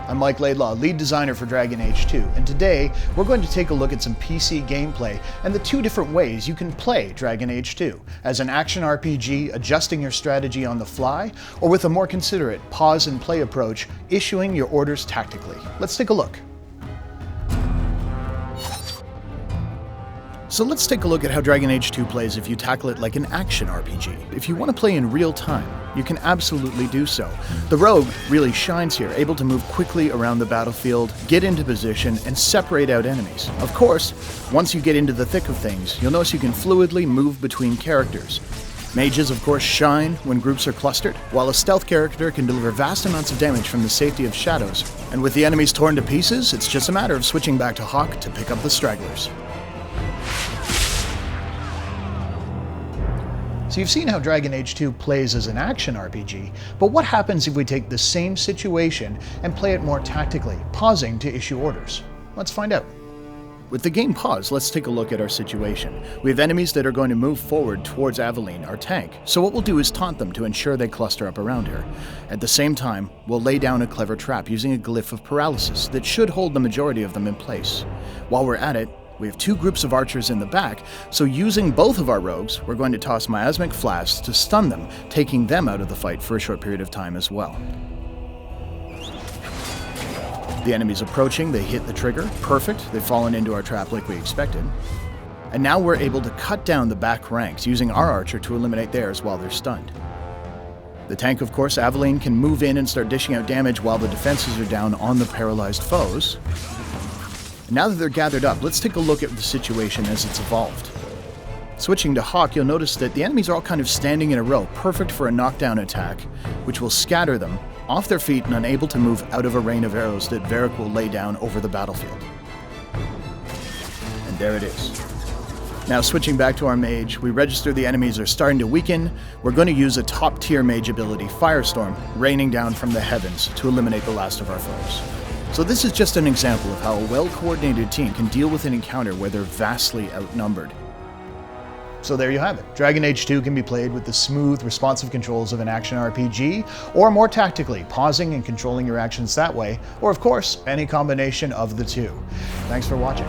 I'm Mike Laidlaw, lead designer for Dragon Age 2, and today we're going to take a look at some PC gameplay and the two different ways you can play Dragon Age 2, as an action RPG adjusting your strategy on the fly, or with a more considerate pause and play approach, issuing your orders tactically. Let's take a look. So let's take a look at how Dragon Age 2 plays if you tackle it like an action RPG. If you want to play in real time, you can absolutely do so. The rogue really shines here, able to move quickly around the battlefield, get into position, and separate out enemies. Of course, once you get into the thick of things, you'll notice you can fluidly move between characters. Mages, of course, shine when groups are clustered, while a stealth character can deliver vast amounts of damage from the safety of shadows. And with the enemies torn to pieces, it's just a matter of switching back to Hawk to pick up the stragglers. So you've seen how Dragon Age 2 plays as an action RPG, but what happens if we take the same situation and play it more tactically, pausing to issue orders? Let's find out. With the game paused, let's take a look at our situation. We have enemies that are going to move forward towards Aveline, our tank, so what we'll do is taunt them to ensure they cluster up around her. At the same time, we'll lay down a clever trap using a glyph of paralysis that should hold the majority of them in place. While we're at it, we have two groups of archers in the back, so using both of our rogues, we're going to toss miasmic flasks to stun them, taking them out of the fight for a short period of time as well. The enemy's approaching, they hit the trigger, perfect, they've fallen into our trap like we expected. And now we're able to cut down the back ranks, using our archer to eliminate theirs while they're stunned. The tank, of course, Aveline, can move in and start dishing out damage while the defenses are down on the paralyzed foes. Now that they're gathered up, let's take a look at the situation as it's evolved. Switching to Hawk, you'll notice that the enemies are all kind of standing in a row, perfect for a knockdown attack, which will scatter them off their feet and unable to move out of a rain of arrows that Varric will lay down over the battlefield. And there it is. Now switching back to our mage, we register the enemies are starting to weaken. We're going to use a top-tier mage ability, Firestorm, raining down from the heavens to eliminate the last of our foes. So this is just an example of how a well-coordinated team can deal with an encounter where they're vastly outnumbered. So there you have it. Dragon Age 2 can be played with the smooth, responsive controls of an action RPG, or more tactically, pausing and controlling your actions that way, or of course, any combination of the two. Thanks for watching.